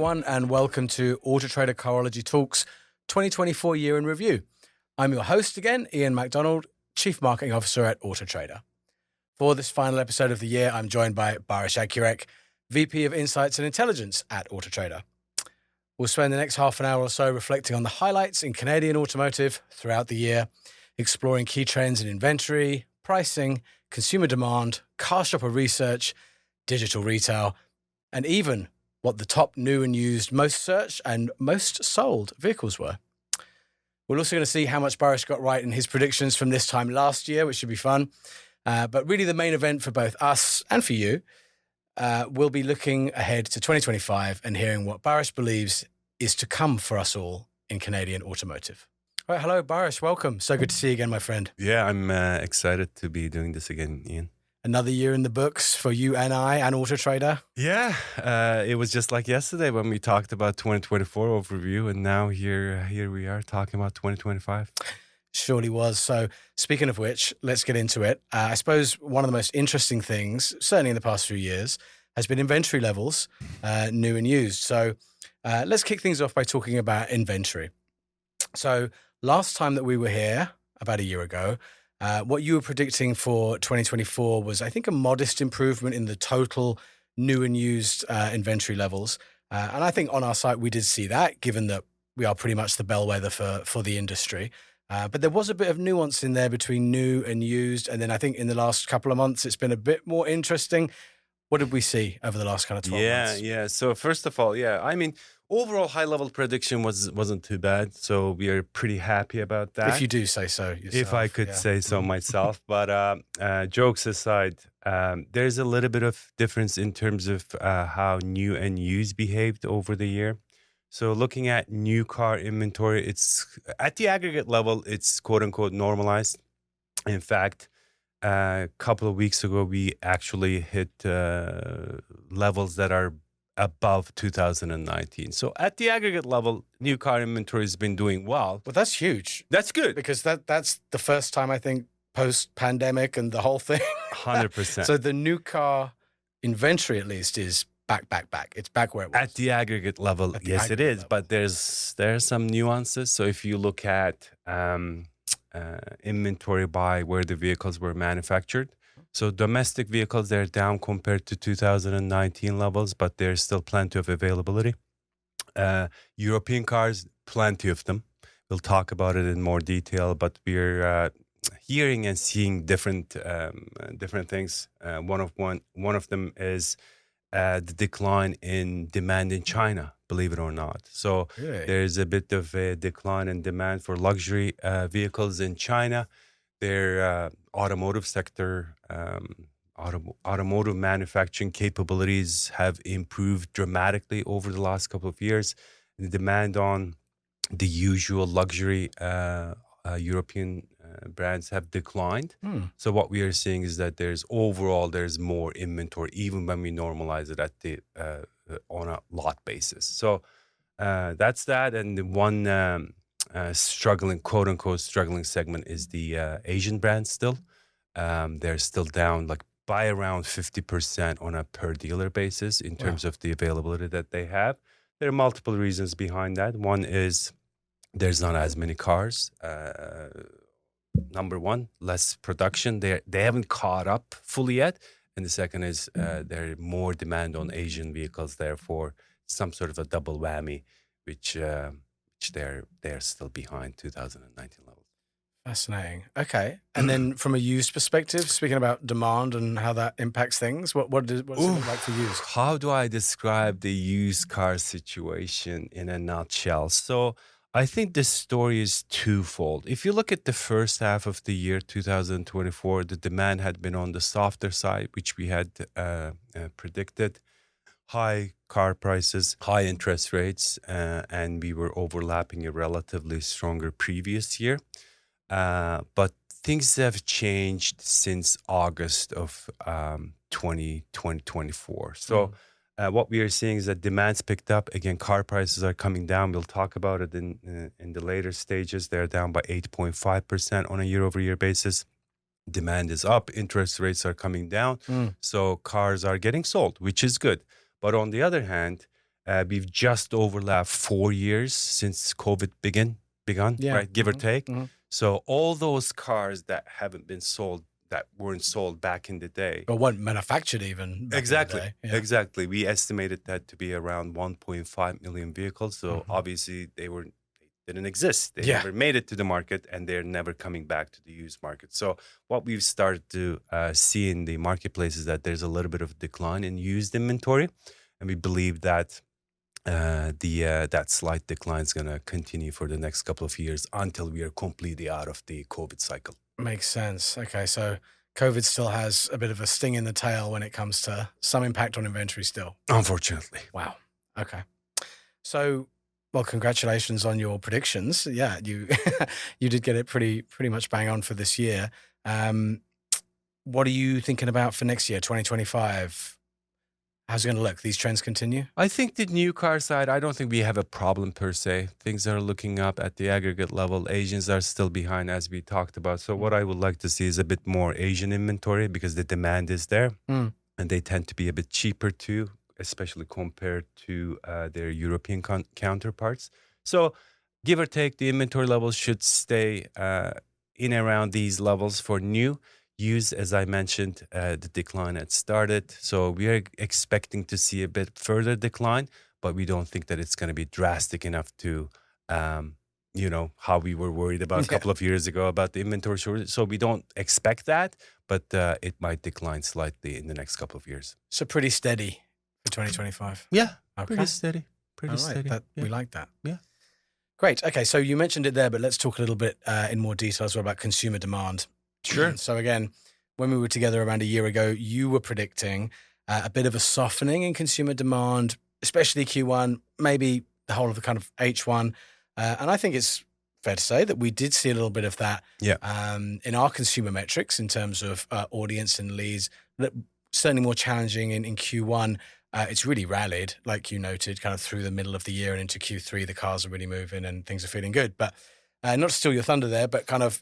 everyone, and welcome to Auto Trader Carology Talks 2024 Year in Review. I'm your host again, Ian MacDonald, Chief Marketing Officer at Auto Trader. For this final episode of the year, I'm joined by Baris Akurek, VP of Insights and Intelligence at Auto Trader. We'll spend the next half an hour or so reflecting on the highlights in Canadian automotive throughout the year, exploring key trends in inventory, pricing, consumer demand, car shopper research, digital retail, and even what the top new and used, most searched and most sold vehicles were. We're also going to see how much Baris got right in his predictions from this time last year, which should be fun. But really the main event for both us and for you, we'll be looking ahead to 2025 and hearing what Baris believes is to come for us all in Canadian automotive. All right, hello, Baris. Welcome. So good to see you again, my friend. Yeah, I'm excited to be doing this again, Ian. Another year in the books for you and I and Auto Trader. Yeah, it was just like yesterday when we talked about 2024 overview, and now here we are talking about 2025. Surely was. So speaking of which, let's get into it. I suppose one of the most interesting things, certainly in the past few years, has been inventory levels, new and used. So let's kick things off by talking about inventory. So last time that we were here, about a year ago, what you were predicting for 2024 was, I think, a modest improvement in the total new and used inventory levels. And I think on our site, we did see that, given that we are pretty much the bellwether for the industry. But there was a bit of nuance in there between new and used. And then I think in the last couple of months, it's been a bit more interesting. What did we see over the last kind of 12 months? Yeah. So first of all, I mean, overall high-level prediction wasn't too bad. So we are pretty happy about that. If you do say so yourself. If I could say so myself. But jokes aside, there's a little bit of difference in terms of how new and used behaved over the year. So looking at new car inventory, it's at the aggregate level, it's quote unquote normalized. In fact, a couple of weeks ago, we actually hit levels that are above 2019. So at the aggregate level, new car inventory has been doing well. Well, that's huge. That's good. Because that's the first time, I think, post-pandemic and the whole thing. 100%. So the new car inventory, at least, is back. It's back where it was. At the aggregate level, yes, it is. But there's some nuances. So if you look at inventory by where the vehicles were manufactured, so domestic vehicles, they're down compared to 2019 levels, but there's still plenty of availability. European cars, plenty of them. We'll talk about it in more detail, but we're hearing and seeing different things. One of them is the decline in demand in China, believe it or not. So Really? There's a bit of a decline in demand for luxury vehicles in China. Their automotive sector, automotive manufacturing capabilities have improved dramatically over the last couple of years. The demand on the usual luxury European brands have declined. So what we are seeing is that there's more inventory, even when we normalize it at the on a lot basis. So that's that. And the one quote unquote struggling segment is the Asian brands still. They're still down by around 50% on a per dealer basis in terms of the availability that they have. There are multiple reasons behind that. One is there's not as many cars. Number one, less production. They haven't caught up fully yet. And the second is there's more demand on Asian vehicles. Therefore, some sort of a double whammy, which they're still behind 2019 levels. Fascinating. Okay. And then from a used perspective, speaking about demand and how that impacts things, what does it look like for used? How do I describe the used car situation in a nutshell? So I think the story is twofold. If you look at the first half of the year, 2024, the demand had been on the softer side, which we had predicted. High car prices, high interest rates, and we were overlapping a relatively stronger previous year. But things have changed since August of 2024. So what we are seeing is that demand's picked up. Again, car prices are coming down. We'll talk about it in the later stages. They're down by 8.5% on a year-over-year basis. Demand is up. Interest rates are coming down. So cars are getting sold, which is good. But on the other hand, We've just overlapped 4 years since COVID begun, Yeah. right? Give or take. Mhm. So all those cars that haven't been sold, that weren't sold back in the day. Or weren't manufactured even back in the Exactly. day. Yeah. Exactly. We estimated that to be around 1.5 million vehicles. So obviously they didn't exist. They Yeah. never made it to the market, and they're never coming back to the used market. So what we've started to see in the marketplace is that there's a little bit of decline in used inventory, and we believe that that slight decline is going to continue for the next couple of years until we are completely out of the COVID cycle. Makes sense. Okay, so COVID still has a bit of a sting in the tail when it comes to some impact on inventory still. Unfortunately. Wow. Okay. So, well, congratulations on your predictions. Yeah, you you did get it pretty much bang on for this year. What are you thinking about for next year, 2025? How's it going to look? These trends continue? I think the new car side, I don't think we have a problem per se. Things are looking up at the aggregate level. Asians are still behind, as we talked about. So what I would like to see is a bit more Asian inventory because the demand is there, Mm. and they tend to be a bit cheaper too, especially compared to their European counterparts. So give or take, the inventory levels should stay in around these levels for new. Used, as I mentioned, the decline had started. So we are expecting to see a bit further decline, but we don't think that it's going to be drastic enough to, how we were worried about a Yeah. couple of years ago about the inventory shortage. So we don't expect that, but it might decline slightly in the next couple of years. So pretty steady for 2025. Yeah, Okay. pretty steady. All right. Yeah. We like that. Yeah. Great. Okay, so you mentioned it there, but let's talk a little bit in more detail as well about consumer demand. Sure. So again, when we were together around a year ago, you were predicting a bit of a softening in consumer demand, especially Q1, maybe the whole of the kind of H1. And I think it's fair to say that we did see a little bit of that in our consumer metrics in terms of audience and leads. Certainly more challenging in Q1. It's really rallied, like you noted, kind of through the middle of the year and into Q3. The cars are really moving and things are feeling good. But not to steal your thunder there, but kind of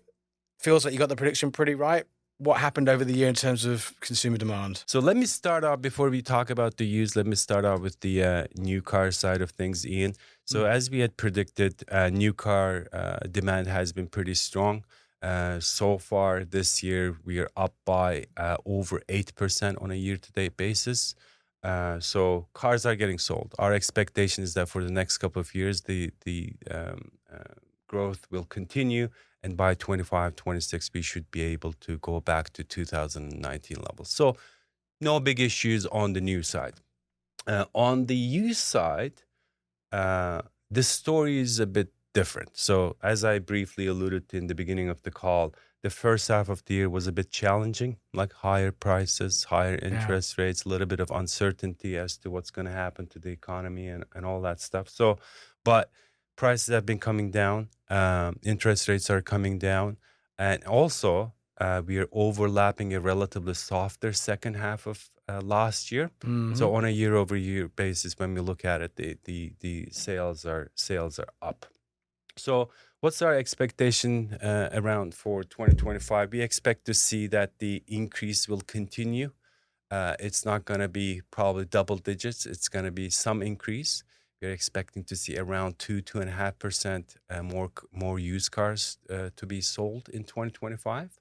feels like you got the prediction pretty right. What happened over the year in terms of consumer demand? So let me start off, before we talk about the used, let me start off with the new car side of things, Ian. So as we had predicted, new car demand has been pretty strong. So far this year, we are up by over 8% on a year-to-date basis. So cars are getting sold. Our expectation is that for the next couple of years, the growth will continue. And by 25, 26, we should be able to go back to 2019 levels. So no big issues on the new side. On the used side, the story is a bit different. So as I briefly alluded to in the beginning of the call, the first half of the year was a bit challenging, like higher prices, higher interest rates, a little bit of uncertainty as to what's going to happen to the economy and all that stuff. So, but prices have been coming down. Interest rates are coming down. And also, we are overlapping a relatively softer second half of last year. Mhm. So on a year-over-year basis, when we look at it, the sales are up. So what's our expectation around for 2025? We expect to see that the increase will continue. It's not going to be probably double digits. It's going to be some increase. We're expecting to see around 2.5% more used cars to be sold in 2025.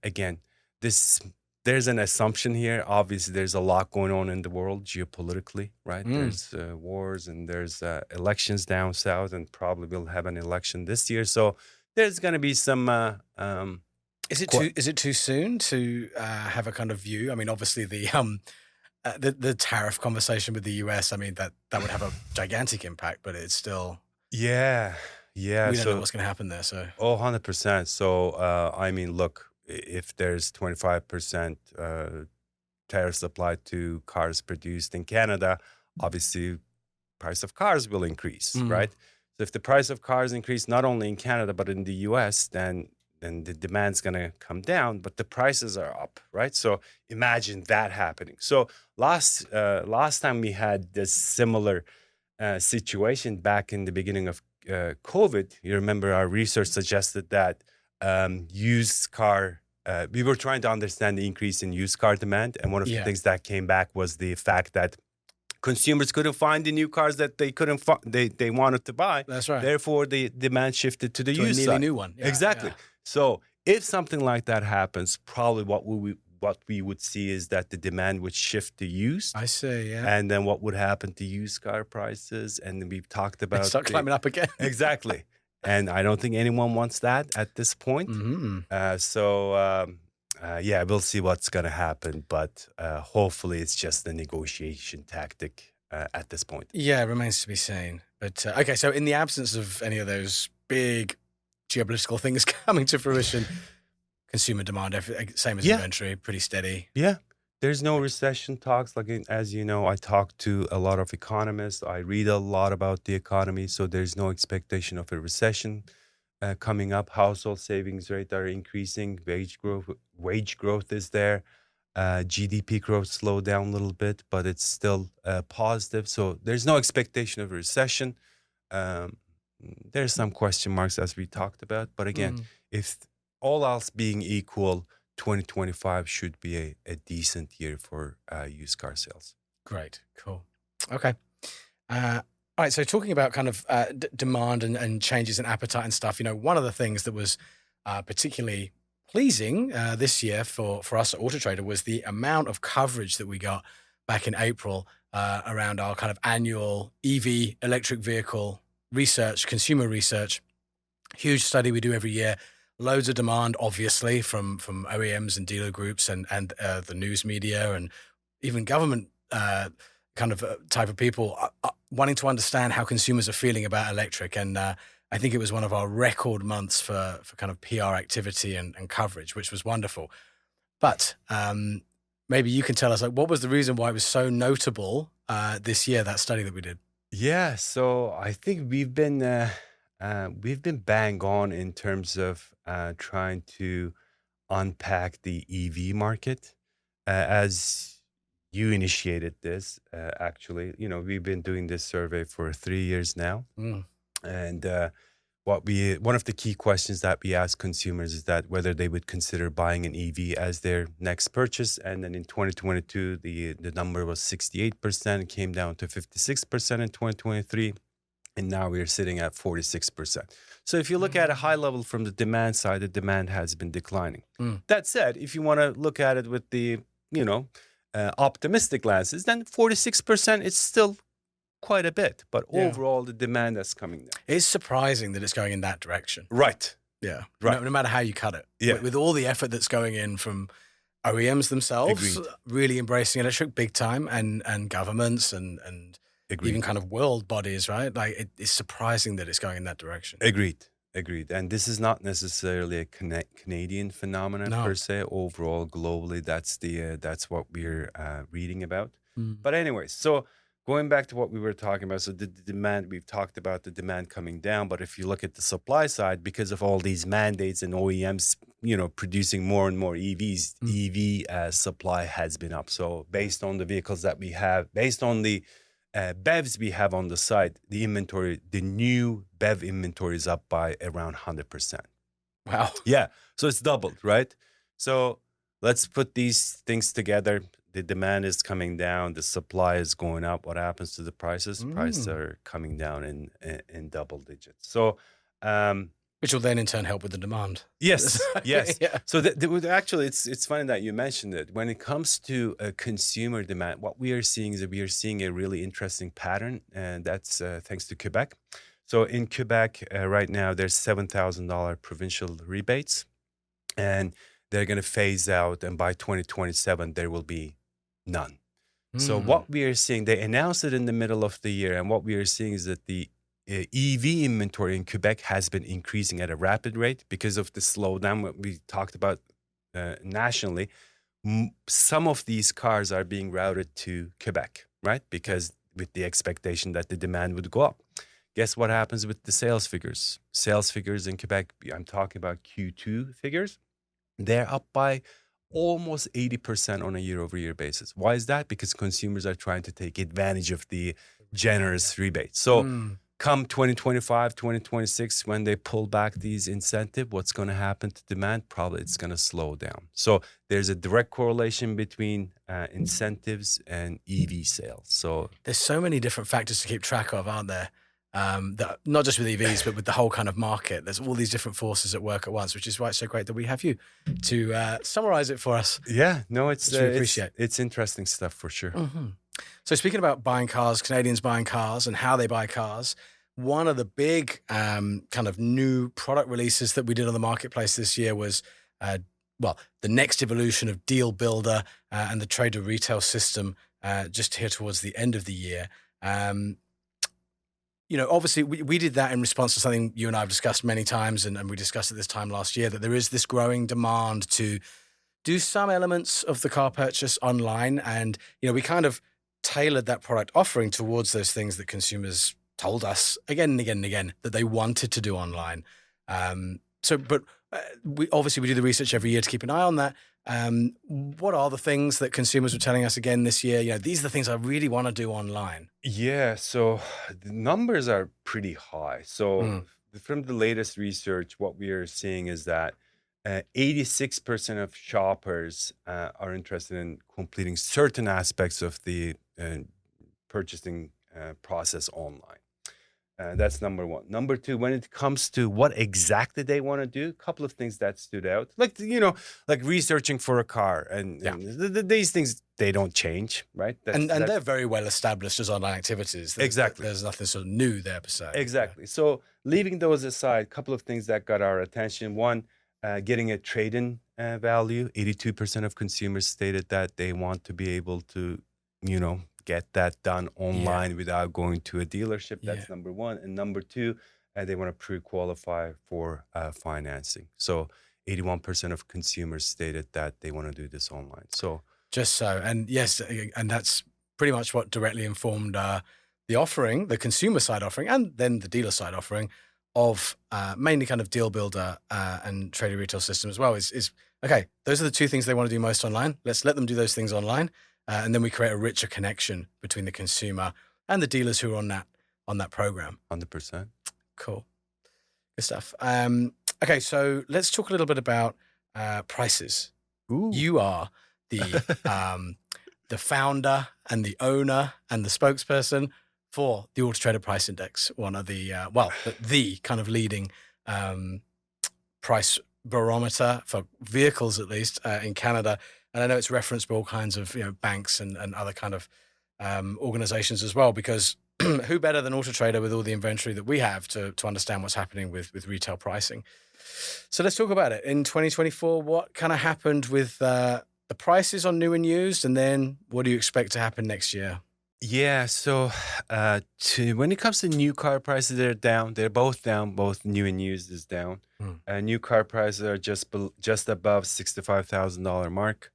Again, there's an assumption here. Obviously, there's a lot going on in the world geopolitically, right? There's wars and there's elections down south, and probably we'll have an election this year. So there's going to be some. Is it too soon to have a kind of view? I mean, obviously the tariff conversation with the US. I mean that would have a gigantic impact, but it's still Yeah. we don't know So what's going to happen there. So 100%. So I mean, look, if there's 25% tariffs applied to cars produced in Canada, obviously price of cars will increase, right? So if the price of cars increase not only in Canada but in the US, then the demand's going to come down, but the prices are up, right? So imagine that happening. So last time we had this similar situation back in the beginning of COVID, you remember our research suggested that used car, we were trying to understand the increase in used car demand. And one of the things that came back was the fact that Consumers couldn't find the new cars that they couldn't they wanted to buy. That's right. Therefore, the demand shifted to the To a used nearly side. new one. Yeah, Exactly. yeah. So if something like that happens, probably what we would see is that the demand would shift to used. I see, yeah. And then what would happen to used car prices? And then we've talked They about start climbing up again. Exactly. And I don't think anyone wants that at this point. Mm-hmm. Yeah, we'll see what's going to happen. But hopefully it's just a negotiation tactic at this point. Yeah, it remains to be seen. But okay, so in the absence of any of those big geopolitical things coming to fruition, consumer demand, same as Yeah. inventory, pretty steady. Yeah. There's no recession talks. Like, as you know, I talk to a lot of economists. I read a lot about the economy. So there's no expectation of a recession coming up. Household savings rate are increasing. Wage growth is there. GDP growth slowed down a little bit, but it's still positive. So there's no expectation of a recession. There's some question marks as we talked about. But again, if all else being equal, 2025 should be a decent year for used car sales. Great, cool. Okay. All right, so talking about kind of demand and changes in appetite and stuff, one of the things that was particularly pleasing this year for us at Autotrader was the amount of coverage that we got back in April around our kind of annual EV electric vehicle research, consumer research. Huge study we do every year. Loads of demand, obviously, from OEMs and dealer groups and the news media and even government kind of type of people wanting to understand how consumers are feeling about electric. And I think it was one of our record months for kind of PR activity and coverage, which was wonderful. But maybe you can tell us, what was the reason why it was so notable this year, that study that we did? Yeah, so I think we've been bang on in terms of trying to unpack the EV market. As you initiated this, actually, we've been doing this survey for 3 years now. And one of the key questions that we ask consumers is that whether they would consider buying an EV as their next purchase. And then in 2022, the number was 68%, came down to 56% in 2023. And now we're sitting at 46%. So if you look at a high level from the demand side, the demand has been declining. That said, if you want to look at it with the, optimistic glances, then 46% is still quite a bit. But overall, the demand is coming down. It's surprising that it's going in that direction. Right. Yeah. Right. No matter how you cut it. Yeah. With all the effort that's going in from OEMs themselves, Agreed. really embracing electric big time, and governments and Agreed. even kind of world bodies, right? Like it's surprising that it's going in that direction. Agreed. And this is not necessarily a Canadian phenomenon per se. Overall, globally, that's what we're reading about. But anyways, so going back to what we were talking about, so the demand, we've talked about the demand coming down, but if you look at the supply side, because of all these mandates and OEMs, producing more and more EVs, EV supply has been up. So based on the vehicles that we have, based on the BEVs we have on the site, the new BEV inventory is up by around 100%. Wow. Yeah. So it's doubled, right? So let's put these things together. The demand is coming down. The supply is going up. What happens to the prices? Prices are coming down in double digits. So, which will then in turn help with the demand. Yes. Yeah. So actually, it's funny that you mentioned it. When it comes to consumer demand, what we are seeing is that we are seeing a really interesting pattern, and that's thanks to Quebec. So in Quebec right now, there's $7,000 provincial rebates, and they're going to phase out, and by 2027 there will be none. So what we are seeing, they announced it in the middle of the year, and what we are seeing is that the EV inventory in Quebec has been increasing at a rapid rate because of the slowdown what we talked about nationally. Some of these cars are being routed to Quebec, right? Because with the expectation that the demand would go up. Guess what happens with the sales figures? Sales figures in Quebec, I'm talking about Q2 figures, they're up by almost 80% on a year-over-year basis. Why is that? Because consumers are trying to take advantage of the generous rebate. So come 2025, 2026, when they pull back these incentives, what's going to happen to demand? Probably it's going to slow down. So there's a direct correlation between incentives and EV sales. So There's so many different factors to keep track of, aren't there? That, not just with EVs, but with the whole kind of market. There's all these different forces at work at once, which is why it's so great that we have you to summarize it for us. yeah, no, Which we appreciate. it's interesting stuff for sure. So speaking about buying cars, Canadians buying cars and how they buy cars, one of the big kind of new product releases that we did on the marketplace this year was, the next evolution of Deal Builder and the trader retail system just here towards the end of the year. Obviously we did that in response to something you and I have discussed many times, and we discussed it this time last year, that there is this growing demand to do some elements of the car purchase online. And, we kind of tailored that product offering towards those things that consumers told us again and again and again that they wanted to do online. We do the research every year to keep an eye on that. What are the things that consumers were telling us again this year? These are the things I really want to do online. Yeah, so the numbers are pretty high. So from the latest research, what we are seeing is that 86% of shoppers are interested in completing certain aspects of the purchasing process online. That's number one. Number two, when it comes to what exactly they want to do, a couple of things that stood out, like researching for a car, and these things, they don't change, right? And they're very well established as online activities. Exactly. There's nothing sort of new there per se. Exactly. So leaving those aside, a couple of things that got our attention. One, getting a trade-in value. 82% of consumers stated that they want to be able to, get that done online without going to a dealership. That's number one. And number two, they want to pre-qualify for financing. So 81% of consumers stated that they want to do this online. So and yes, and that's pretty much what directly informed the offering, the consumer side offering, and then the dealer side offering of mainly kind of Deal Builder and trader retail system as well. Is okay, those are the two things they want to do most online. Let's let them do those things online. And then we create a richer connection between the consumer and the dealers who are on that program. 100%. Cool. Good stuff. Okay, so let's talk a little bit about prices. Ooh. You are the founder and the owner and the spokesperson for the Auto Trader Price Index, one of the the kind of leading price barometer for vehicles, at least in Canada. And I know it's referenced by all kinds of banks and other kind of organizations as well, because who better than Auto Trader with all the inventory that we have to understand what's happening with retail pricing. So let's talk about it. In 2024, what kind of happened with the prices on new and used, and then what do you expect to happen next year? Yeah, so when it comes to new car prices, they're down. They're both down. Both new and used is down. New car prices are just above $65,000 mark,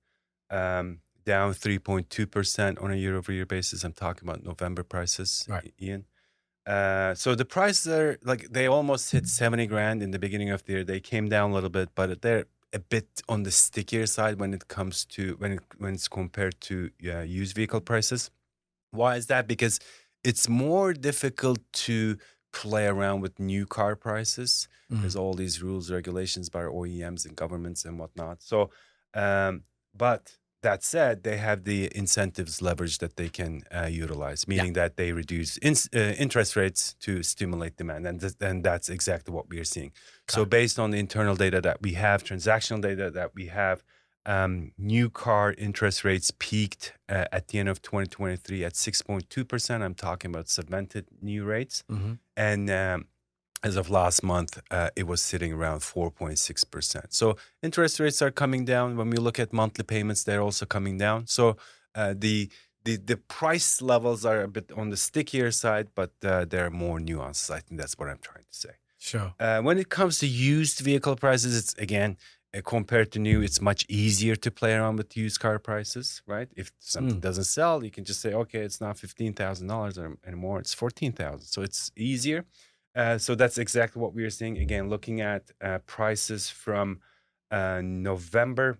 down 3.2% on a year-over-year basis. I'm talking about November prices, right, Ian. So the prices are they almost hit 70 grand in the beginning of the year. They came down a little bit, but they're a bit on the stickier side when it comes to when it's compared to used vehicle prices. Why is that? Because it's more difficult to play around with new car prices. There's all these rules, regulations by OEMs and governments and whatnot. So, but that said, they have the incentives leverage that they can utilize, meaning that they reduce interest rates to stimulate demand. And that's exactly what we are seeing. So based on the internal data that we have, transactional data that we have, new car interest rates peaked at the end of 2023 at 6.2%. I'm talking about subvented new rates. And as of last month, it was sitting around 4.6%. So interest rates are coming down. When we look at monthly payments, they're also coming down. So the price levels are a bit on the stickier side, but there are more nuances. I think that's what I'm trying to say. Sure. When it comes to used vehicle prices, it's again, compared to new, it's much easier to play around with used car prices, right? If something doesn't sell, you can just say, okay, it's not $15,000 anymore, it's $14,000. So it's easier. So that's exactly what we are seeing. Again, looking at prices from November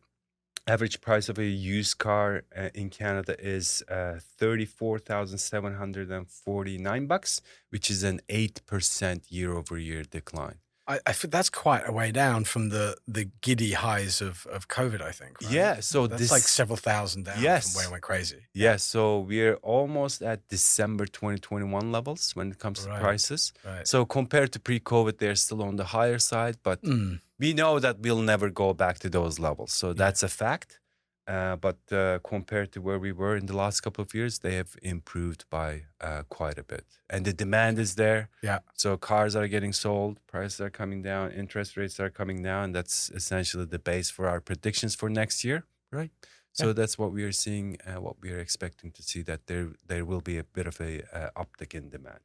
Average price of a used car in Canada is $34,749, which is an 8% year-over-year decline. I think that's quite a way down from the giddy highs of COVID, I think, right? Yeah, so That's like this, several thousand down from where it yes, went crazy. Yeah. yes. So we're almost at December 2021 levels when it comes to Right. prices. Right. So compared to pre-COVID, they're still on the higher side, but Mm. we know that we'll never go back to those levels. So Yeah. that's a fact. But compared to where we were in the last couple of years, they have improved by quite a bit. And the demand is there. Yeah. So cars are getting sold, prices are coming down, interest rates are coming down. That's essentially the base for our predictions for next year, right? So Yeah. that's what we are seeing, what we are expecting to see, that there will be a bit of a uptick in demand.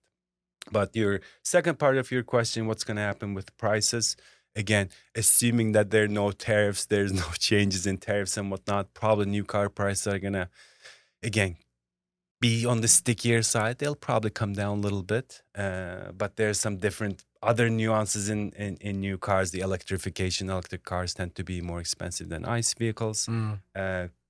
But your second part of your question, what's going to happen with prices? Again, assuming that there are no tariffs, there's no changes in tariffs and whatnot, probably new car prices are going to, again, be on the stickier side. They'll probably come down a little bit, but there's some different other nuances in new cars. The electric cars tend to be more expensive than ICE vehicles. Mm.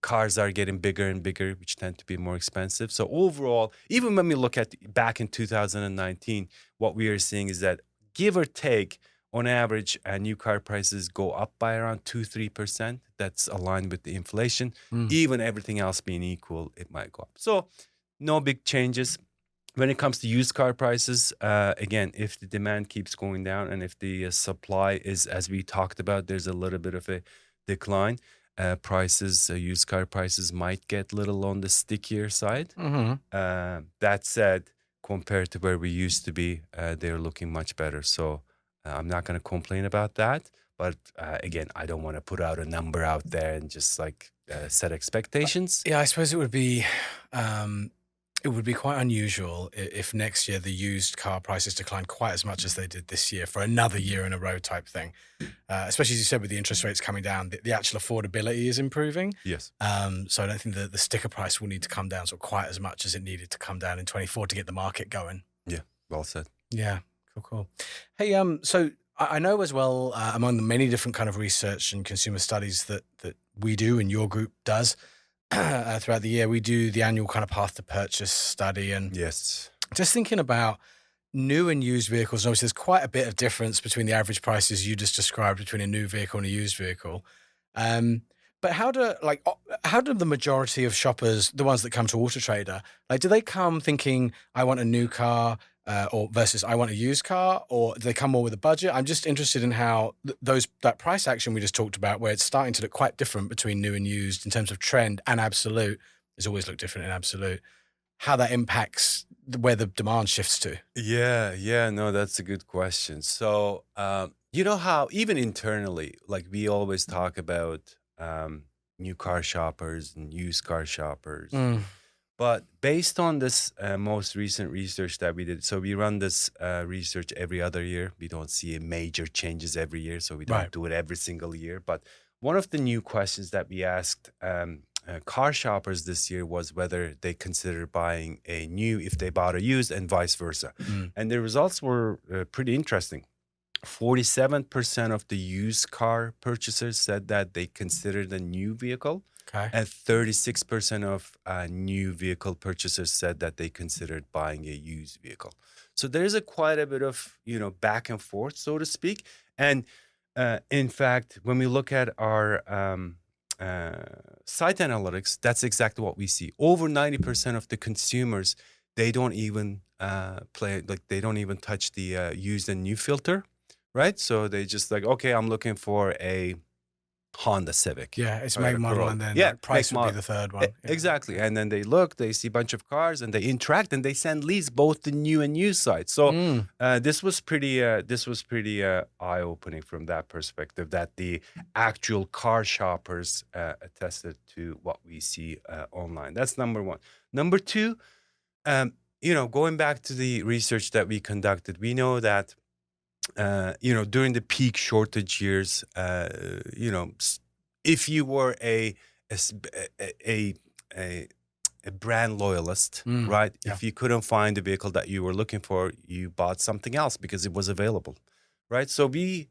Cars are getting bigger and bigger, which tend to be more expensive. So overall, even when we look at back in 2019, what we are seeing is that, give or take, on average, new car prices go up by around 2-3%. That's aligned with the inflation. Mm. Even everything else being equal, it might go up. So no big changes. When it comes to used car prices, again, if the demand keeps going down and if the supply is, as we talked about, there's a little bit of a decline, used car prices might get a little on the stickier side. Mm-hmm. That said, compared to where we used to be, they're looking much better. So I'm not going to complain about that. But again, I don't want to put out a number out there and just like set expectations. Yeah, I suppose it would be quite unusual if next year the used car prices decline quite as much as they did this year for another year in a row type thing. Especially as you said, with the interest rates coming down, the actual affordability is improving. Yes. So I don't think the sticker price will need to come down sort of quite as much as it needed to come down in 24 to get the market going. Yeah, well said. Yeah, cool. Hey, so I know as well, among the many different kind of research and consumer studies that we do and your group does throughout the year, we do the annual kind of path to purchase study. And Yes. just thinking about new and used vehicles, and obviously there's quite a bit of difference between the average prices you just described between a new vehicle and a used vehicle. But how do the majority of shoppers, the ones that come to Auto Trader, like, do they come thinking, I want a new car, or versus I want a used car, or do they come more with a budget? I'm just interested in how that price action we just talked about, where it's starting to look quite different between new and used in terms of trend and absolute. It's always looked different in absolute. How that impacts where the demand shifts to. Yeah, no, that's a good question. So, you know how even internally, like we always talk about new car shoppers and used car shoppers. Mm. But based on this most recent research that we did, so we run this research every other year. We don't see major changes every year, so we don't Right. do it every single year. But one of the new questions that we asked car shoppers this year was whether they consider buying a new if they bought a used, and vice versa. Mm. And the results were pretty interesting. 47% of the used car purchasers said that they considered a new vehicle, Okay. and 36% of new vehicle purchasers said that they considered buying a used vehicle. So there's quite a bit of back and forth, so to speak. And in fact, when we look at our site analytics, that's exactly what we see. Over 90% of the consumers, they don't even they don't even touch the used and new filter, right? So they just like, okay, I'm looking for a Honda Civic. Yeah, it's or make a model, Corolla. and then Yeah, like, price make would be model. the third one. Yeah. Exactly. And then they look, they see a bunch of cars, and they interact, and they send leads both the new and used side. So Mm. this was pretty eye-opening from that perspective, that the actual car shoppers attested to what we see online. That's number one. Number two, going back to the research that we conducted, we know that during the peak shortage years, if you were a brand loyalist, Mm. right? Yeah. If you couldn't find the vehicle that you were looking for, you bought something else because it was available, right? So we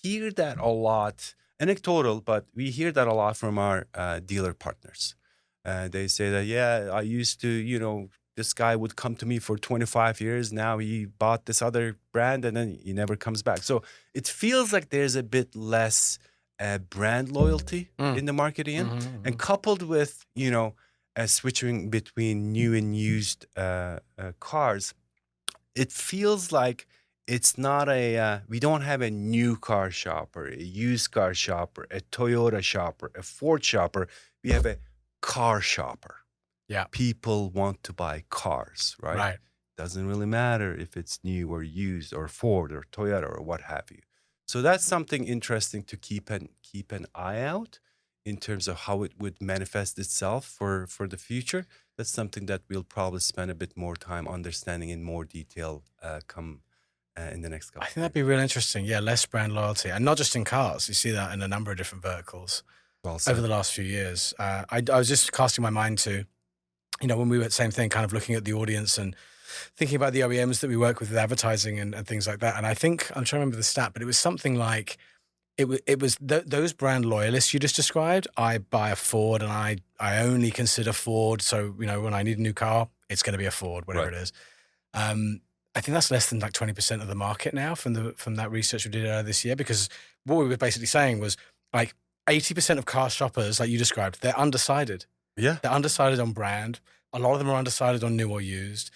hear that a lot anecdotal, but we hear that a lot from our dealer partners. They say that, yeah, I used to, this guy would come to me for 25 years. Now he bought this other brand and then he never comes back. So it feels like there's a bit less brand loyalty in the market, Ian. Mm-hmm. And coupled with, switching between new and used cars, it feels like it's not we don't have a new car shopper, a used car shopper, a Toyota shopper, a Ford shopper. We have a car shopper. Yeah. People want to buy cars, right? Right. Doesn't really matter if it's new or used or Ford or Toyota or what have you. So that's something interesting to keep an eye out in terms of how it would manifest itself for the future. That's something that we'll probably spend a bit more time understanding in more detail come in the next couple. I think that'd be real interesting. Yeah, less brand loyalty, and not just in cars. You see that in a number of different verticals over the last few years. I was just casting my mind to, when we were same thing, kind of looking at the audience and thinking about the OEMs that we work with advertising and things like that. And I think I'm trying to remember the stat, but it was something like it was those brand loyalists you just described. I buy a Ford and I only consider Ford. So, when I need a new car, it's going to be a Ford, whatever it is. I think that's less than like 20% of the market now from that research we did earlier this year, because what we were basically saying was like 80% of car shoppers, like you described, they're undecided. Yeah. They're undecided on brand. A lot of them are undecided on new or used.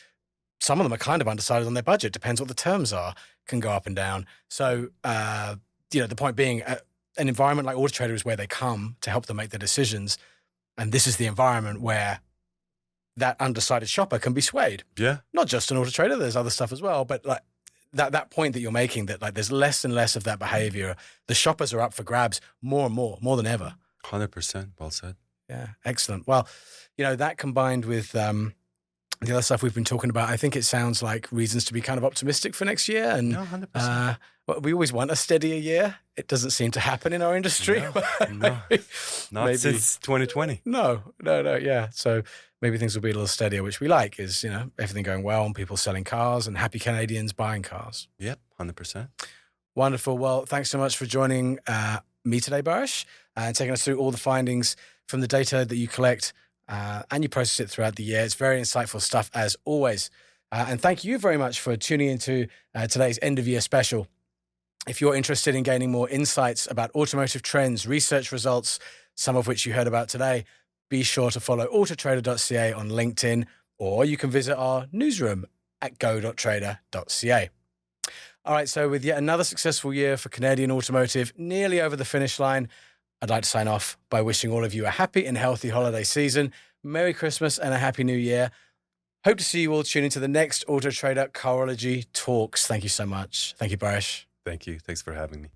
Some of them are kind of undecided on their budget. Depends what the terms are, can go up and down. So, the point being, an environment like Auto Trader is where they come to help them make their decisions. And this is the environment where that undecided shopper can be swayed. Yeah. Not just an Auto Trader, there's other stuff as well. But like that point that you're making, that like there's less and less of that behavior. The shoppers are up for grabs more and more than ever. 100%. Well said. Yeah, excellent. Well, that combined with the other stuff we've been talking about, I think it sounds like reasons to be kind of optimistic for next year. And No, 100%. we always want a steadier year. It doesn't seem to happen in our industry. No. Not since 2020. No. Yeah. So maybe things will be a little steadier, which we like, is, everything going well and people selling cars and happy Canadians buying cars. Yep, 100%. Wonderful. Well, thanks so much for joining me today, Baris, and taking us through all the findings from the data that you collect and you process it throughout the year. It's very insightful stuff, as always. And thank you very much for tuning into today's end of year special. If you're interested in gaining more insights about automotive trends, research results, some of which you heard about today, be sure to follow autotrader.ca on LinkedIn, or you can visit our newsroom at go.trader.ca. All right, so with yet another successful year for Canadian automotive nearly over the finish line, I'd like to sign off by wishing all of you a happy and healthy holiday season, Merry Christmas and a Happy New Year. Hope to see you all tune into the next Auto Trader Carology Talks. Thank you so much. Thank you, Baris. Thank you. Thanks for having me.